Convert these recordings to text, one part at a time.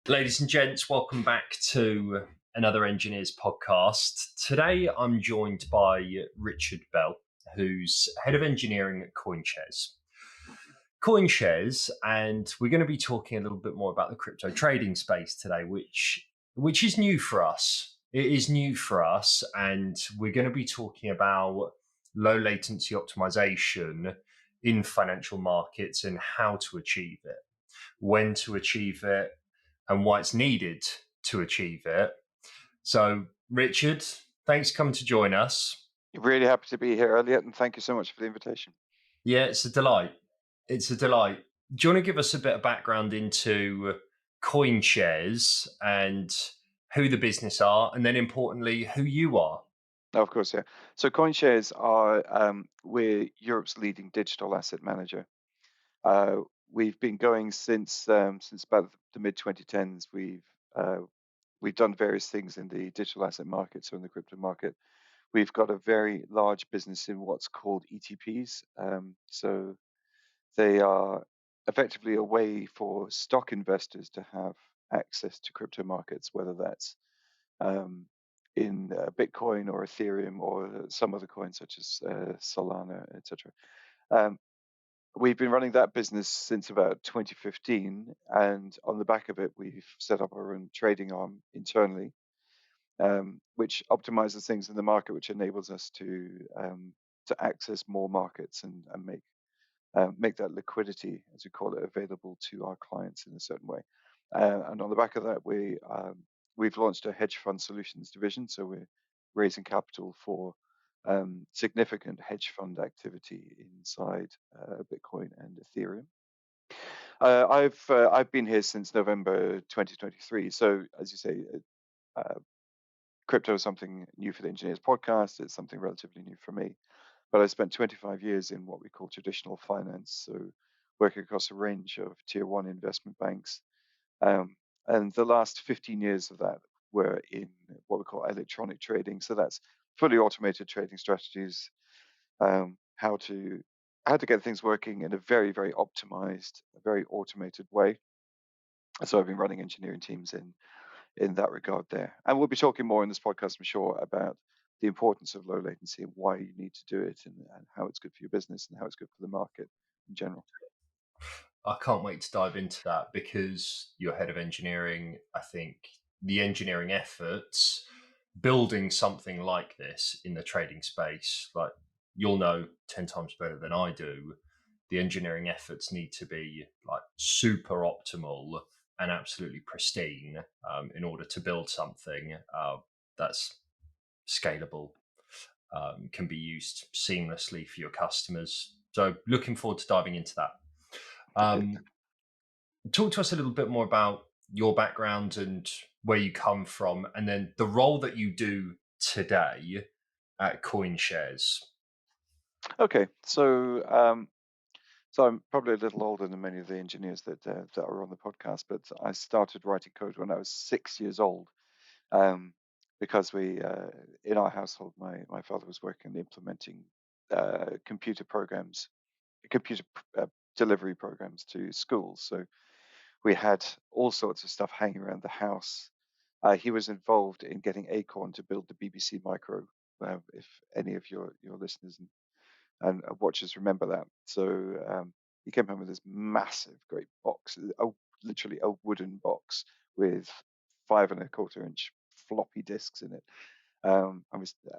Ladies and gents, welcome back to another Engineers podcast. Today I'm joined by Richard Bell, who's head of engineering at CoinShares. CoinShares, and we're going to be talking a little bit more about the crypto trading space today, which is new for us. It is new for us, and we're going to be talking about low latency optimization in financial markets and how to achieve it, when to achieve it, and why it's needed to achieve it. So, Richard, thanks for coming to join us. Really happy to be here, Elliot, and thank you so much for the invitation. Yeah, it's a delight. It's a delight. Do you want to give us a bit of background into CoinShares and who the business are, and then importantly, who you are? Of course, yeah. So CoinShares we're Europe's leading digital asset manager. Uh, we've been going since about the mid 2010s. We've done various things in the digital asset market, so in the crypto market. We've got a very large business in what's called ETPs. So they are effectively a way for stock investors to have access to crypto markets, whether that's um, in Bitcoin or Ethereum or some other coins such as Solana, etc. Um, we've been running that business since about 2015, and on the back of it, we've set up our own trading arm internally, which optimizes things in the market, which enables us to access more markets and make that liquidity, as we call it, available to our clients in a certain way. And on the back of that, we've launched a hedge fund solutions division. So we're raising capital for significant hedge fund activity inside Bitcoin and Ethereum. I've been here since November 2023. So as you say, uh, crypto is something new for the Engineers podcast. It's something relatively new for me. But I spent 25 years in what we call traditional finance, so working across a range of tier one investment banks. And the last 15 years of that were in what we call electronic trading. So that's fully automated trading strategies, um, how to how to get things working in a very, very optimized, very automated way. So I've been running engineering teams in that regard there. And we'll be talking more in this podcast, I'm sure, about the importance of low latency and why you need to do it and how it's good for your business and how it's good for the market in general. I can't wait to dive into that because you're head of engineering. I think the engineering efforts building something like this in the trading space, like you'll know 10 times better than I do, the engineering efforts need to be like super optimal and absolutely pristine in order to build something that's scalable, can be used seamlessly for your customers. So, looking forward to diving into that. Brilliant. Um, Talk to us a little bit more about your background and where you come from, and then the role that you do today at CoinShares. Okay, so I'm probably a little older than many of the engineers that are on the podcast, but I started writing code when I was 6 years old, um, because we in our household, my father was working implementing computer programs, computer delivery programs to schools. So we had all sorts of stuff hanging around the house. He was involved in getting Acorn to build the BBC Micro. If any of your listeners and watchers remember that. So he came home with this massive, great box, literally a wooden box with 5.25 inch floppy disks in it. And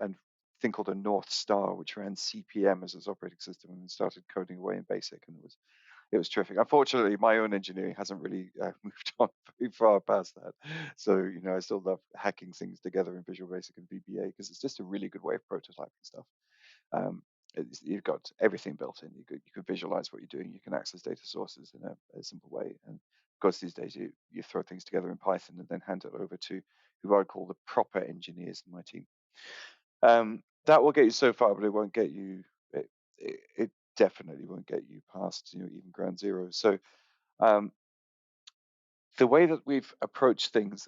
a thing called a North Star, which ran CPM as its operating system, and started coding away in BASIC, and it was terrific. Unfortunately, my own engineering hasn't really moved on very far past that. So, I still love hacking things together in Visual Basic and VBA because it's just a really good way of prototyping stuff. Um, you've got everything built in. You could visualize what you're doing. You can access data sources in a simple way. And of course, these days you throw things together in Python and then hand it over to who I call the proper engineers in my team. That will get you so far, but it won't get you. It definitely won't get you past even ground zero. So um, the way that we've approached things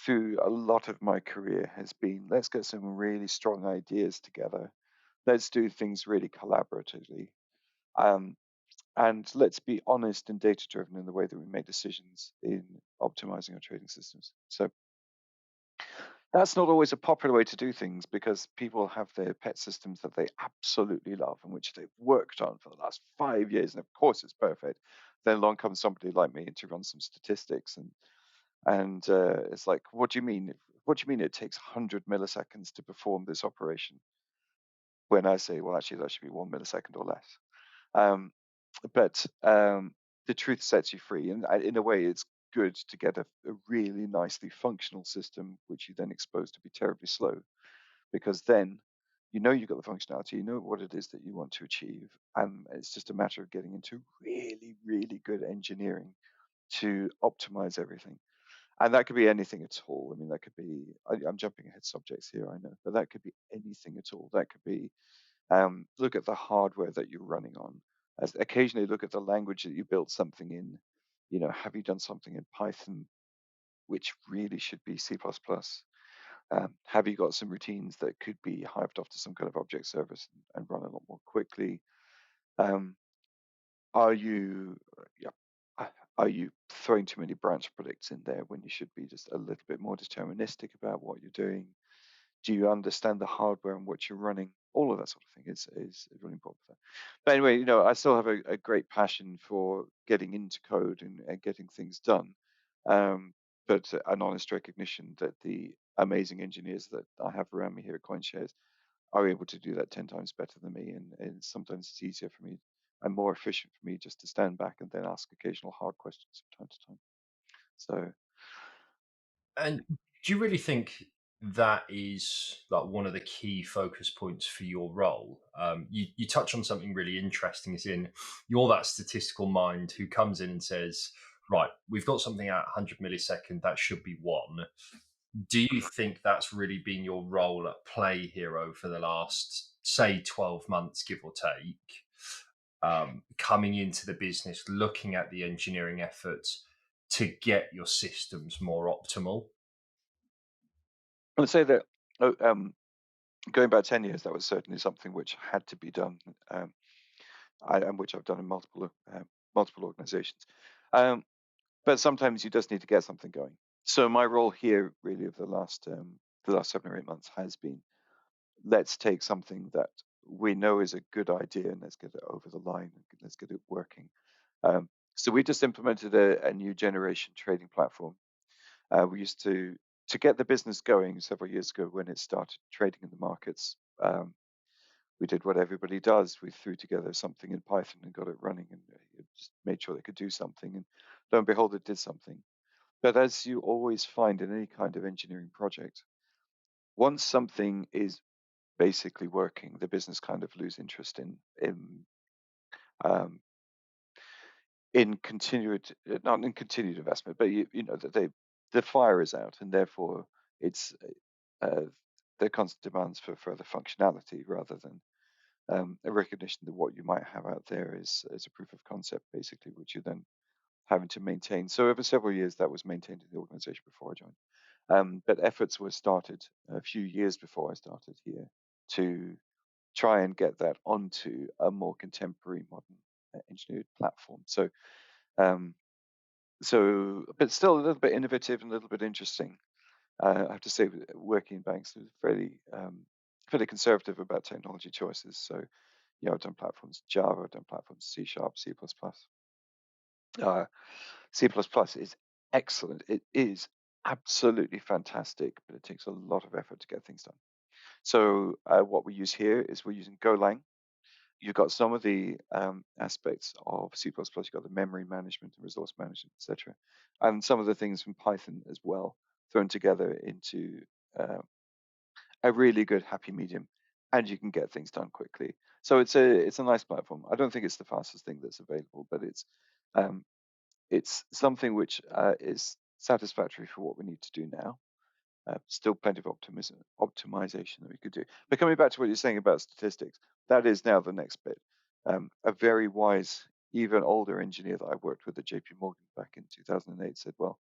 through a lot of my career has been, let's get some really strong ideas together. Let's do things really collaboratively. Um, And let's be honest and data driven in the way that we make decisions in optimizing our trading systems. So that's not always a popular way to do things because people have their pet systems that they absolutely love and which they've worked on for the last 5 years. And of course, it's perfect. Then along comes somebody like me to run some statistics, and it's like, what do you mean? What do you mean it takes 100 milliseconds to perform this operation? When I say, well, actually, that should be 1 millisecond or less. Um, but the truth sets you free, and in a way, it's good to get a really nicely functional system, which you then expose to be terribly slow, because then you know you've got the functionality, you know what it is that you want to achieve, and it's just a matter of getting into really, really good engineering to optimize everything. And that could be anything at all. I mean, that could be, I'm jumping ahead subjects here, I know, but that could be anything at all. That could be look at the hardware that you're running on. As occasionally look at the language that you built something in. You know, have you done something in Python, which really should be C++? Have you got some routines that could be hived off to some kind of object service and run a lot more quickly? Um, are you, yeah, are you throwing too many branch predicts in there when you should be just a little bit more deterministic about what you're doing? Do you understand the hardware and what you're running? All of that sort of thing is really important for that. But anyway, you know, I still have a great passion for getting into code and getting things done. Um, but an honest recognition that the amazing engineers that I have around me here at CoinShares are able to do that 10 times better than me. And sometimes it's easier for me and more efficient for me just to stand back and then ask occasional hard questions from time to time. So And do you really think that is like one of the key focus points for your role? You touch on something really interesting, is in you're that statistical mind who comes in and says, right, we've got something at 100 millisecond that should be one. Do you think that's really been your role at play here over the last, say, 12 months, give or take? Coming into the business, looking at the engineering efforts to get your systems more optimal. I would say that uh, um, going back 10 years, that was certainly something which had to be done, and which I've done in multiple organizations. Um, but sometimes you just need to get something going. So my role here, really, of the last 7 or 8 months, has been let's take something that we know is a good idea and let's get it over the line and let's get it working. So we just implemented a new generation trading platform. We used to get the business going several years ago when it started trading in the markets. We did what everybody does. We threw together something in Python and got it running, and just made sure they could do something. And lo and behold, it did something. But as you always find in any kind of engineering project, once something is basically working, the business kind of lose interest um, in continued, not in continued investment, but you know that the fire is out, and therefore it's uh, the constant demands for further functionality rather than a recognition that what you might have out there is a proof of concept, basically, which you're then having to maintain. So over several years, that was maintained in the organization before I joined. But efforts were started a few years before I started here to try and get that onto a more contemporary, modern engineered platform. Um, but still a little bit innovative and a little bit interesting. I have to say, working in banks is fairly conservative about technology choices. So, you know, I've done platforms Java, I've done platforms C Sharp, C++. C++ is excellent. It is absolutely fantastic, but it takes a lot of effort to get things done. So what we use here is we're using Golang. You've got some of the aspects of C++. You've got the memory management and resource management, etc., and some of the things from Python as well, thrown together into uh, a really good happy medium, and you can get things done quickly. So it's a nice platform. I don't think it's the fastest thing that's available, but um, it's something which is satisfactory for what we need to do now. Still plenty of optimization that we could do. But coming back to what you're saying about statistics, that is now the next bit. A very wise, even older engineer that I worked with at JP Morgan back in 2008 said, well,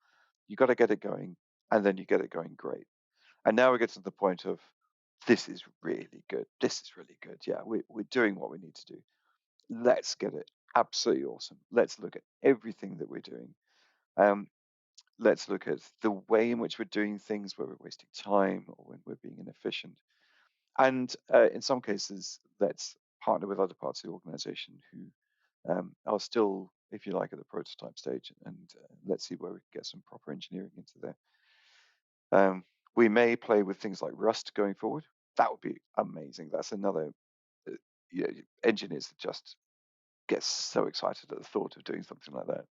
you got to get it going, and then you get it going great. And now we get to the point of, this is really good. This is really good. Yeah, we're doing what we need to do. Let's get it absolutely awesome. Let's look at everything that we're doing. Um, let's look at the way in which we're doing things, where we're wasting time or when we're being inefficient. And in some cases, let's partner with other parts of the organization who are still, if you like, at the prototype stage, and let's see where we can get some proper engineering into there. We may play with things like Rust going forward. That would be amazing. That's another, uh, engineers that just get so excited at the thought of doing something like that.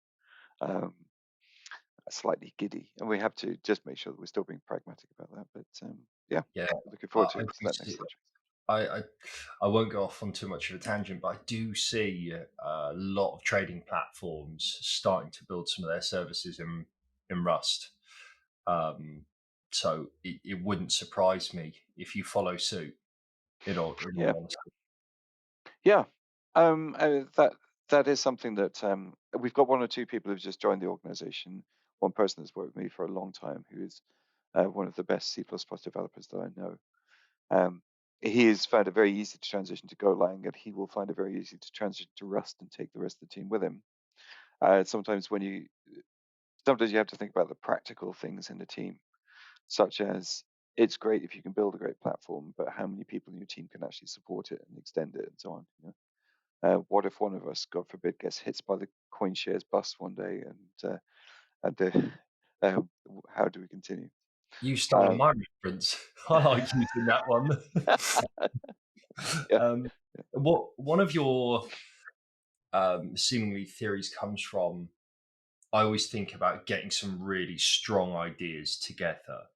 Um, Slightly giddy, and we have to just make sure that we're still being pragmatic about that. But yeah, Yeah, looking I, forward I to do that next see. stage. I, I I won't go off on too much of a tangent, but I do see a lot of trading platforms starting to build some of their services in Rust. Um, so it wouldn't surprise me if you follow suit. In all Yeah, honesty, yeah. That is something that we've got one or two people who've just joined the organization. One person that's worked with me for a long time, who is one of the best C++ developers that I know. Um, he has found it very easy to transition to Golang, and he will find it very easy to transition to Rust and take the rest of the team with him. Sometimes sometimes you have to think about the practical things in the team, such as it's great if you can build a great platform, but how many people in your team can actually support it and extend it and so on. What if one of us, God forbid, gets hit by the CoinShares bus one day, and how do we continue? you stole Um, my reference. I like using that one. yeah, um, what one of your seemingly theories comes from, I always think about getting some really strong ideas together.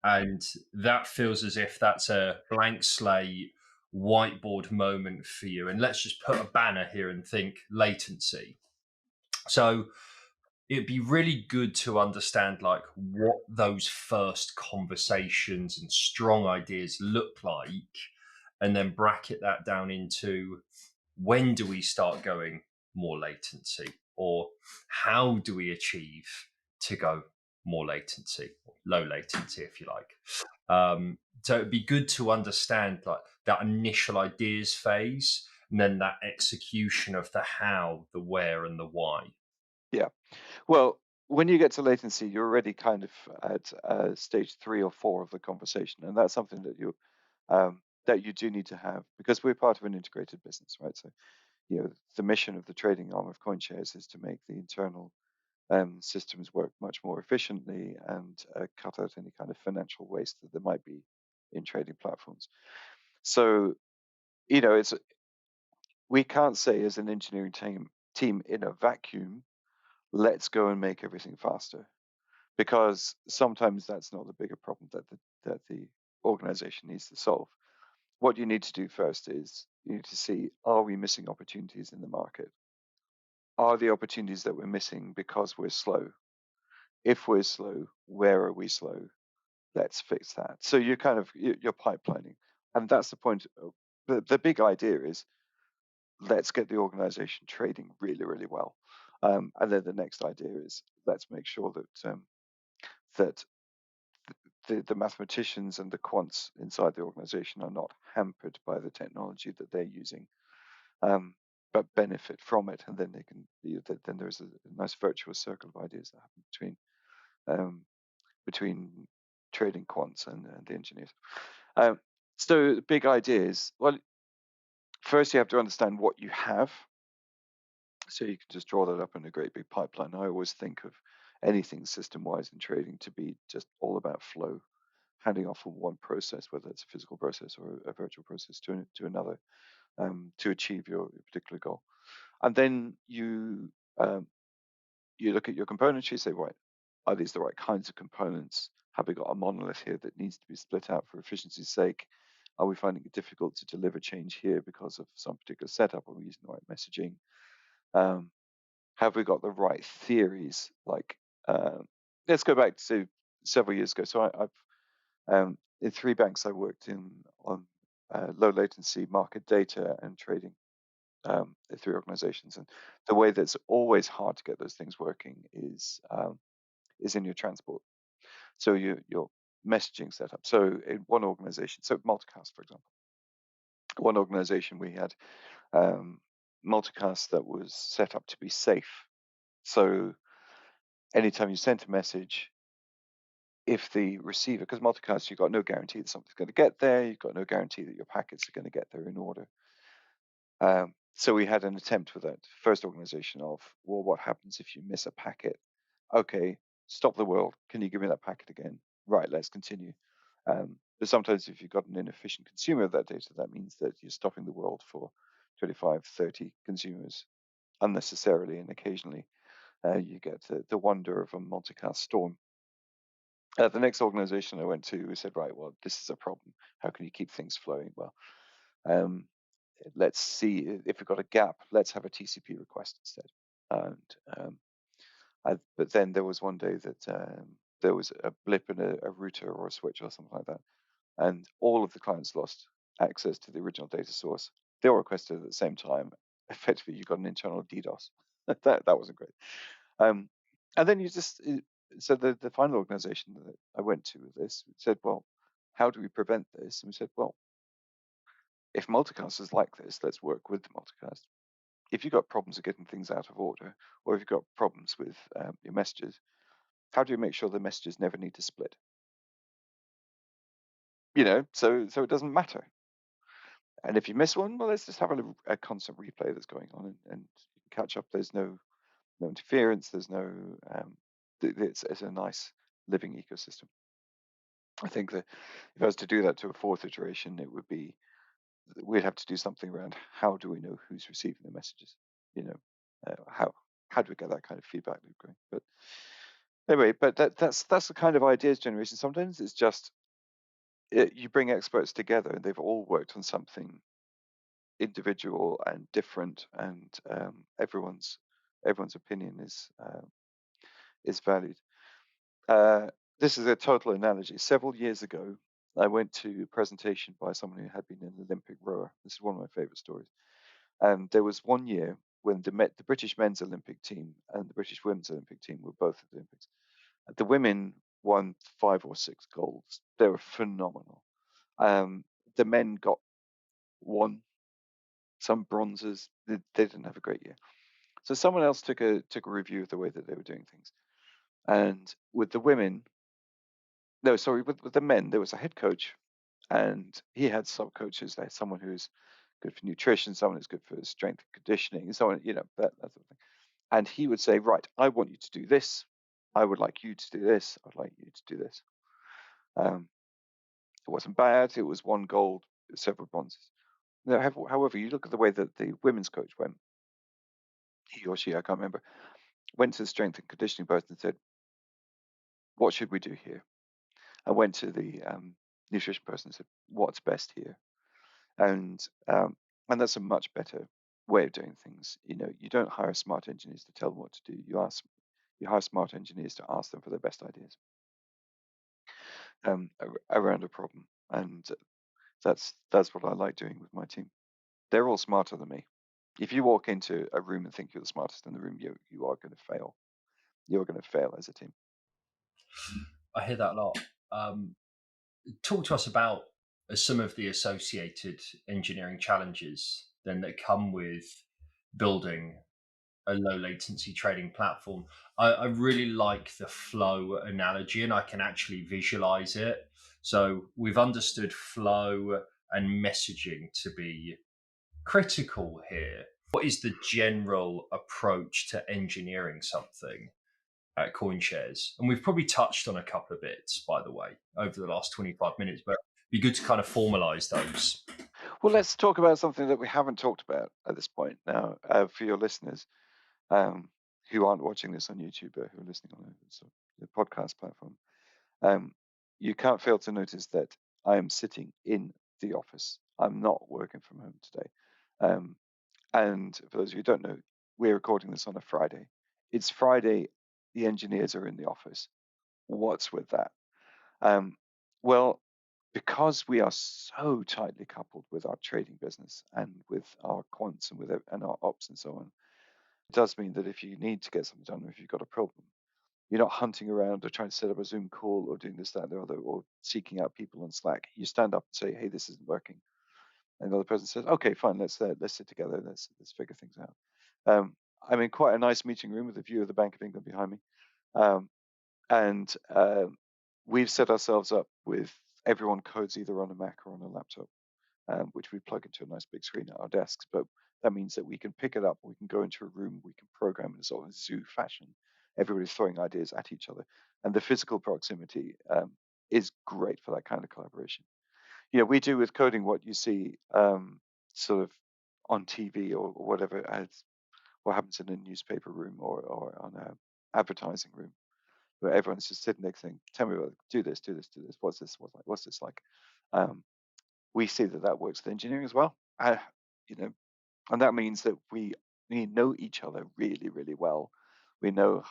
And that feels as if that's a blank slate whiteboard moment for you. And let's just put a banner here and think latency. So it'd be really good to understand like what those first conversations and strong ideas look like, and then bracket that down into when do we start going more latency, or how do we achieve to go more latency, low latency if you like. So it'd be good to understand like that initial ideas phase, and then that execution of the how, the where, and the why. yeah. Well, when you get to latency, you're already kind of at stage 3 or 4 of the conversation, and that's something that you do need to have because we're part of an integrated business, right? So, the mission of the trading arm of CoinShares is to make the internal systems work much more efficiently and cut out any kind of financial waste that there might be in trading platforms. So, it's we can't say as an engineering team in a vacuum, let's go and make everything faster, because sometimes that's not the bigger problem that the organization needs to solve. What you need to do first is you need to see, are we missing opportunities in the market? Are the opportunities that we're missing because we're slow? If we're slow, where are we slow? Let's fix that. So you're pipelining, and that's the point. The big idea is let's get the organization trading really, really well, and then the next idea is let's make sure that the mathematicians and the quants inside the organization are not hampered by the technology that they're using, but benefit from it, and then they can. Then there's a nice virtuous circle of ideas that happen um, between trading quants and the engineers. Um, so the big ideas. Well, first you have to understand what you have, so you can just draw that up in a great big pipeline. I always think of anything system-wise in trading to be just all about flow, handing off from one process, whether it's a physical process or a virtual process, to another, to achieve your particular goal. And then you look at your components. You say, right, are these the right kinds of components? Have we got a monolith here that needs to be split out for efficiency's sake? Are we finding it difficult to deliver change here because of some particular setup? Are we using the right messaging? Um, have we got the right theories? Like, let's go back to several years ago. So I've in 3 banks I worked in on low latency market data and trading. The 3 organizations, and the way that's always hard to get those things working is in your transport. So your messaging setup. So in one organization, so multicast, for example, one organization we had. Um, multicast that was set up to be safe. So anytime you sent a message, if the receiver, because multicast, you've got no guarantee that something's going to get there, you've got no guarantee that your packets are going to get there in order. So we had an attempt with that first organization of, well, what happens if you miss a packet? Okay, stop the world. Can you give me that packet again? Right, let's continue. But sometimes if you've got an inefficient consumer of that data, that means that you're stopping the world for 25, 30 consumers unnecessarily, and occasionally you get the wonder of a multicast storm. The next organization I went to, we said, right, well, this is a problem. How can you keep things flowing? Well, um, let's see if we've got a gap. Let's have a TCP request instead. And but then there was one day that there was a blip in a router or a switch or something like that, and all of the clients lost access to the original data source. They all requested at the same time. Effectively, you got an internal DDoS. That wasn't great. And then you just so the final organization that I went to with this said, well, how do we prevent this? And we said, well, if multicast is like this, let's work with the multicast. If you've got problems of getting things out of order, or if you've got problems with your messages, how do you make sure the messages never need to split? So it doesn't matter. And if you miss one, well, let's just have a constant replay that's going on, and you can catch up. There's no interference. There's no it's a nice living ecosystem. I think that if I was to do that to a fourth iteration, we'd have to do something around how do we know who's receiving the messages? You know, how do we get that kind of feedback loop going? But anyway, but that's the kind of ideas generation. Sometimes it's just you bring experts together and they've all worked on something individual and different, and everyone's opinion is valued. This is a total analogy. Several years ago, I went to a presentation by someone who had been an Olympic rower. This is one of my favorite stories. And there was one year when the British men's Olympic team and the British women's Olympic team were both at the Olympics. The women won 5 or 6 golds. They were phenomenal. The men got one, some bronzes. They didn't have a great year. So someone else took a review of the way that they were doing things. And with the women, no, sorry, with the men, there was a head coach, and he had sub coaches. There's someone who's good for nutrition, someone who's good for strength and conditioning, someone, that sort of thing. And he would say, right, I want you to do this. I would like you to do this. I'd like you to do this. It wasn't bad. It was 1 gold, several bronzes. Now, however, you look at the way that the women's coach went, he or she, I can't remember, went to the strength and conditioning person and said, what should we do here? I went to the nutrition person and said, what's best here? And that's a much better way of doing things. You don't hire smart engineers to tell them what to do. You hire smart engineers to ask them for their best ideas around a problem. And that's what I like doing with my team. They're all smarter than me. If you walk into a room and think you're the smartest in the room, you are going to fail. You're going to fail as a team. I hear that a lot. Talk to us about some of the associated engineering challenges then that come with building a low latency trading platform. I really like the flow analogy, and I can actually visualize it. So we've understood flow and messaging to be critical here. What is the general approach to engineering something at CoinShares? And we've probably touched on a couple of bits, by the way, over the last 25 minutes, but it'd be good to kind of formalize those. Well, let's talk about something that we haven't talked about at this point now for your listeners who aren't watching this on YouTube, but who are listening on the podcast platform. You can't fail to notice that I am sitting in the office. I'm not working from home today. And for those of you who don't know, we're recording this on a Friday. It's Friday. The engineers are in the office. What's with that? Well, because we are so tightly coupled with our trading business and with our quants and our ops and so on, it does mean that if you need to get something done, or if you've got a problem, you're not hunting around or trying to set up a Zoom call or doing this, that, and the other, or seeking out people on Slack. You stand up and say, hey, this isn't working. and the other person says, okay, fine, let's sit together, let's figure things out. I'm in quite a nice meeting room with a view of the Bank of England behind me, um, and we've set ourselves up with everyone codes either on a Mac or on a laptop, which we plug into a nice big screen at our desks. But that means that we can pick it up, we can go into a room, we can program in a sort of zoo fashion. Everybody's throwing ideas at each other, and the physical proximity is great for that kind of collaboration. We do with coding what you see sort of on TV or whatever, as what happens in a newspaper room or on a advertising room, where everyone's just sitting there saying, "Tell me about it. Do this, do this, do this. What's this? What's this like?" Um, we see that works with engineering as well. You know, and that means that we know each other really, really well. We know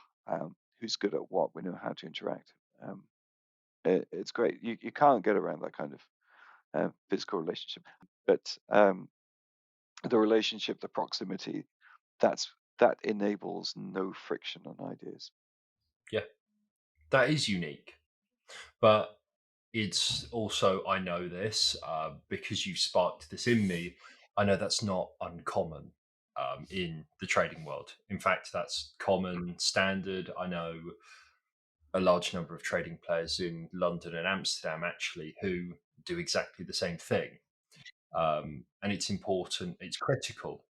who's good at what. We know how to interact. It's great. You can't get around that kind of physical relationship, but the relationship, the proximity, that enables no friction on ideas. Yeah, that is unique. But it's also, I know this because you've sparked this in me. I know that's not uncommon in the trading world. In fact, that's common standard. I know a large number of trading players in London and Amsterdam actually who do exactly the same thing. And it's important, it's critical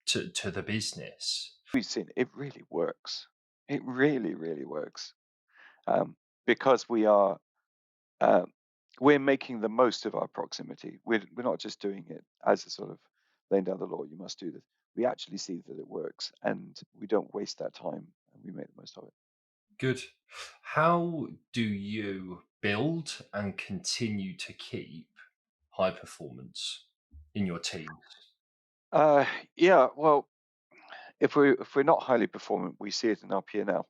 to the business. We've seen it really works. It really, really works, because uh, we're making the most of our proximity. We're not just doing it as a sort of laying down the law. You must do this. We actually see that it works, and we don't waste that time, and we make the most of it. Good. How do you build and continue to keep high performance in your teams? Uh, yeah, well, if we're not highly performant, we see it in our P&L.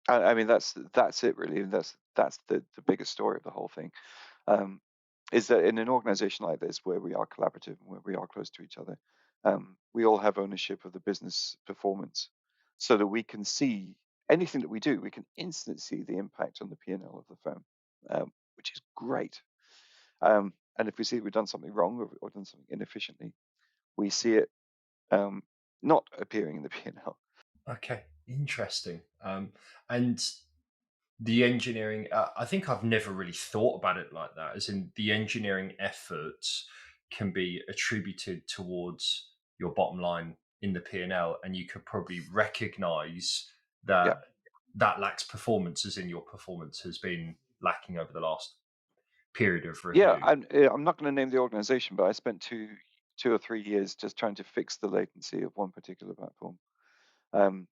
I mean, that's it really, and that's the biggest story of the whole thing. Um, is that in an organization like this, where we are collaborative and where we are close to each other, we all have ownership of the business performance, so that we can see anything that we do, we can instantly see the impact on the P&L of the firm, which is great. And if we see we've done something wrong or done something inefficiently, we see it not appearing in the P&L. Okay, interesting. And the engineering, I think I've never really thought about it like that, as in the engineering efforts can be attributed towards your bottom line in the P&L, and you could probably recognize Yeah, that that lacks performance, as in your performance has been lacking over the last period of yeah. review. I'm not going to name the organization, but I spent two or 3 years just trying to fix the latency of one particular platform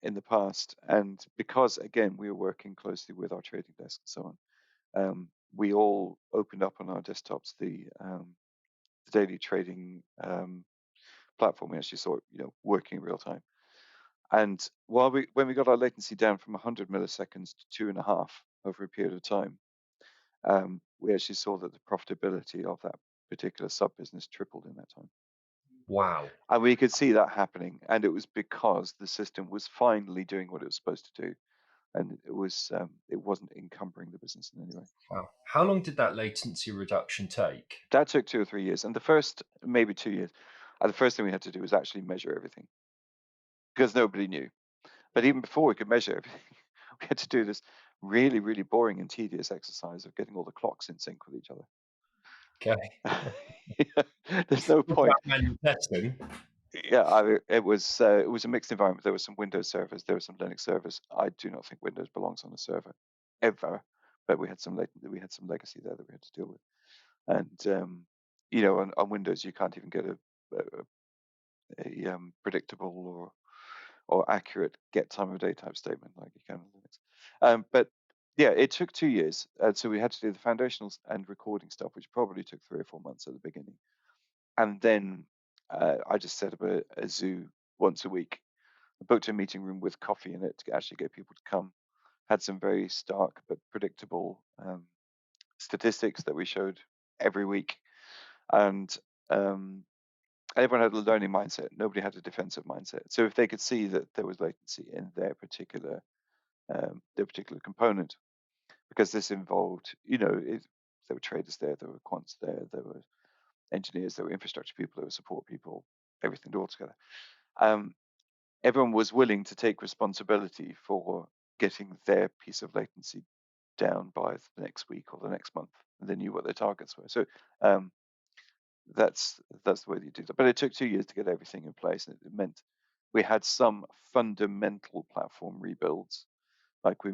in the past. And because, again, we were working closely with our trading desk and so on, we all opened up on our desktops the daily trading platform. We actually saw it, working in real time. And when we got our latency down from 100 milliseconds to 2.5 over a period of time, we actually saw that the profitability of that particular sub business tripled in that time. Wow. And we could see that happening. And it was because the system was finally doing what it was supposed to do. And it wasn't encumbering the business in any way. Wow. How long did that latency reduction take? That took 2 or 3 years. And the first, maybe 2 years, the first thing we had to do was actually measure everything, because nobody knew. But even before we could measure everything, we had to do this really, really boring and tedious exercise of getting all the clocks in sync with each other. Okay. There's no Talk about point. manual testing. Yeah, it was a mixed environment. There were some Windows servers, there were some Linux servers. I do not think Windows belongs on a server ever, but we had some legacy there that we had to deal with. And on Windows, you can't even get a predictable or accurate get time of day type statement like you can on Linux. But yeah, it took 2 years. So we had to do the foundationals and recording stuff, which probably took 3 or 4 months at the beginning. And then I just set up a zoo once a week. I booked a meeting room with coffee in it to actually get people to come. Had some very stark but predictable statistics that we showed every week. And everyone had a learning mindset. Nobody had a defensive mindset. So if they could see that there was latency in their particular component, because this involved, there were traders there were quants there were engineers, there were infrastructure people, there were support people, everything all together. Um, Everyone was willing to take responsibility for getting their piece of latency down by the next week or the next month. And they knew what their targets were. So um, that's the way that you do that. But it took 2 years to get everything in place. And it meant we had some fundamental platform rebuilds. Like we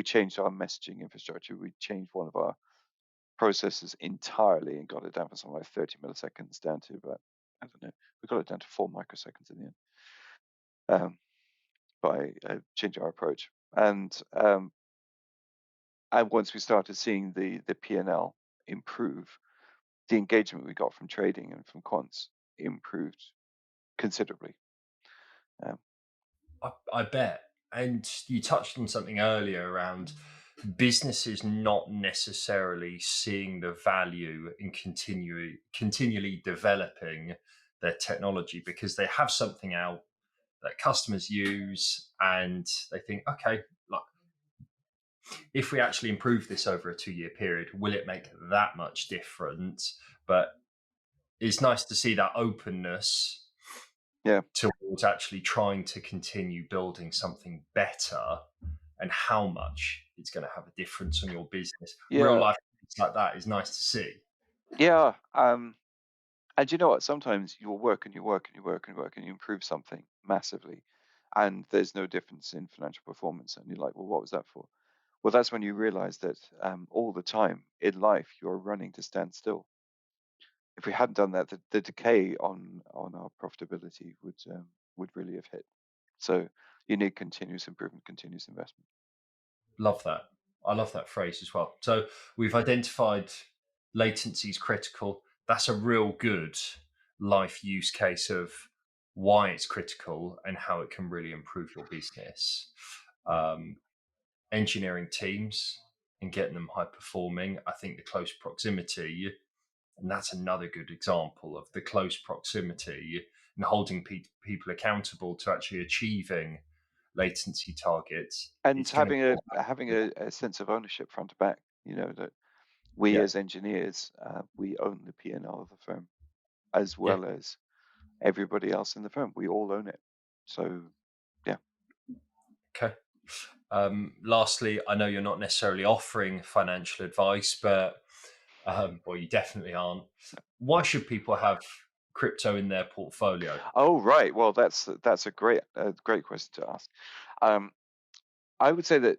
changed our messaging infrastructure. We changed one of our processes entirely and got it down from something like 30 milliseconds down to about, I don't know, we got it down to 4 microseconds in the end, by changing our approach. And once we started seeing the P&L improve, the engagement we got from trading and from quants improved considerably. Um, I bet. And you touched on something earlier around businesses not necessarily seeing the value in continually developing their technology because they have something out that customers use and they think, okay, like if we actually improve this over a 2 year period, will it make that much difference? But it's nice to see that openness yeah, towards actually trying to continue building something better and how much it's going to have a difference on your business. Real yeah, life things like that is nice to see. yeah. And you know what? Sometimes you'll work and you work and you work and you work and you improve something massively, and there's no difference in financial performance. And you're like, well, what was that for? Well, that's when you realize that all the time in life you're running to stand still. If we hadn't done that, the decay on our profitability would really have hit. So you need continuous improvement, continuous investment. Love that. I love that phrase as well. So we've identified latency is critical. That's a real good life use case of why it's critical and how it can really improve your business. Um, Engineering teams and getting them high performing. I think the close proximity, and that's another good example of the close proximity and holding people accountable to actually achieving latency targets. And It's going to be, having a sense of ownership front to back. You know that we yeah, as engineers, we own the P&L of the firm as yeah. well as everybody else in the firm. We all own it. So yeah. Okay. Lastly, I know you're not necessarily offering financial advice, but well, you definitely aren't. Why should people have crypto in their portfolio? Oh right. Well, that's a great question to ask. Um, I would say that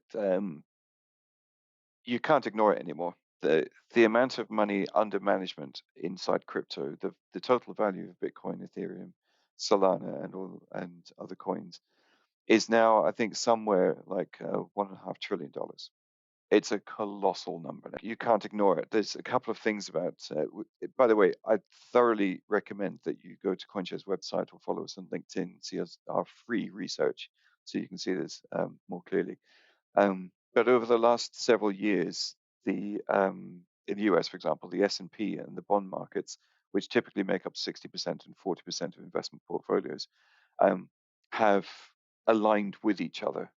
you can't ignore it anymore. The amount of money under management inside crypto, the total value of Bitcoin, Ethereum, Solana, and other coins is now, I think, somewhere like $1.5 trillion. It's a colossal number. You can't ignore it. There's a couple of things about. By the way, I thoroughly recommend that you go to CoinShares website or follow us on LinkedIn, see our free research, so you can see this more clearly. But over the last several years, the in the US, for example, the S&P and the bond markets, which typically make up 60% and 40% of investment portfolios, um, have aligned with each other,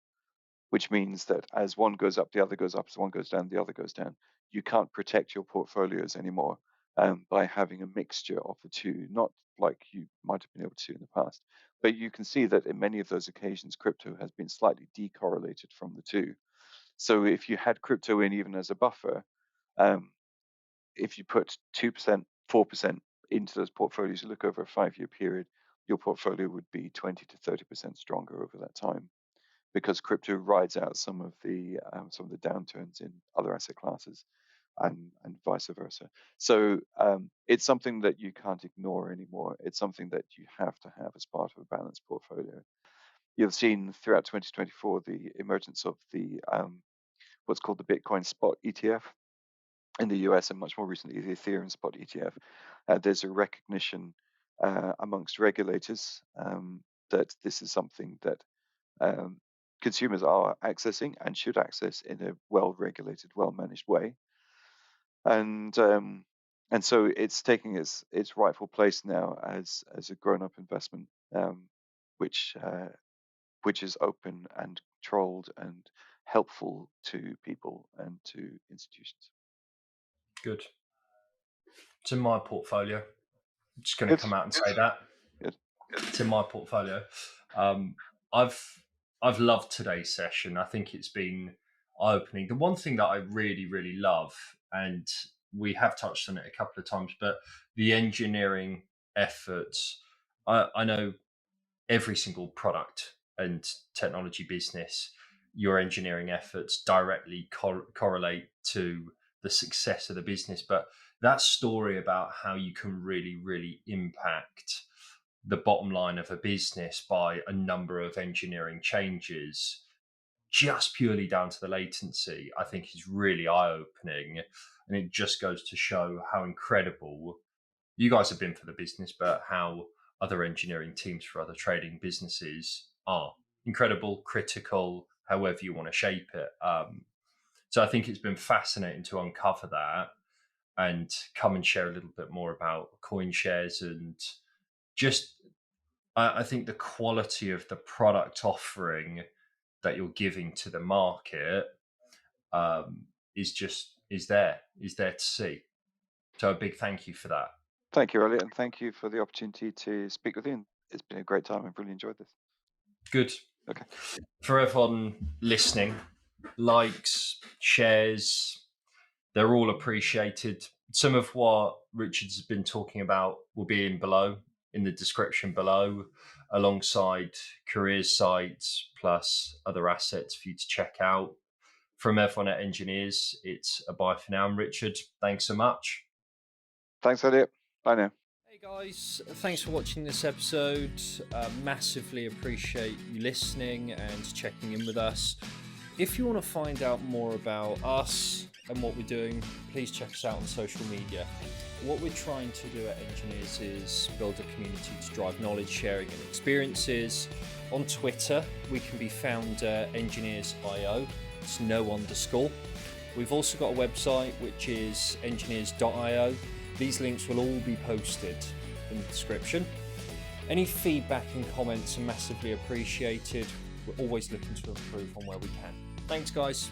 which means that as one goes up, the other goes up. As one goes down, the other goes down. You can't protect your portfolios anymore by having a mixture of the two, not like you might have been able to in the past. But you can see that in many of those occasions, crypto has been slightly decorrelated from the two. So if you had crypto in even as a buffer, um, if you put 2%, 4% into those portfolios, you look over a 5 year period, your portfolio would be 20 to 30% stronger over that time because crypto rides out some of the downturns in other asset classes and vice versa. So it's something that you can't ignore anymore. It's something that you have to have as part of a balanced portfolio. You've seen throughout 2024 the emergence of the what's called the Bitcoin spot ETF in the US, and much more recently the Ethereum spot ETF. There's a recognition amongst regulators that this is something that um, consumers are accessing and should access in a well-regulated, well-managed way, and so it's taking its rightful place now as a grown-up investment, which which is open and controlled and helpful to people and to institutions. Good. It's in my portfolio. I'm just going to Good. come out and say that. Good. It's in my portfolio. Um, I've I've loved today's session. I think it's been eye-opening. The one thing that I really, really love, and we have touched on it a couple of times, but the engineering efforts. I know every single product and technology business, your engineering efforts directly correlate to the success of the business. But that story about how you can really, really impact the bottom line of a business by a number of engineering changes, just purely down to the latency, I think is really eye opening. And it just goes to show how incredible you guys have been for the business, but how other engineering teams for other trading businesses are incredible, critical, however you want to shape it. So I think it's been fascinating to uncover that and come and share a little bit more about CoinShares and just I think the quality of the product offering that you're giving to the market um, is there to see. So a big thank you for that. Thank you, Elliot, and thank you for the opportunity to speak with you. It's been a great time. I've really enjoyed this. Good. Okay. For everyone listening, likes, shares, they're all appreciated. Some of what Richard's been talking about will be in the description below, alongside careers sites plus other assets for you to check out. From everyone at Engineers, it's a bye for now. And Richard, thanks so much. Thanks, Elliot. Bye now. Hey guys, thanks for watching this episode. Massively appreciate you listening and checking in with us. If you want to find out more about us and what we're doing, please check us out on social media. What we're trying to do at Engineers is build a community to drive knowledge sharing and experiences. On Twitter, we can be found Engineers.io. It's no underscore. We've also got a website which is engineers.io. These links will all be posted in the description. Any feedback and comments are massively appreciated. We're always looking to improve on where we can. Thanks, guys.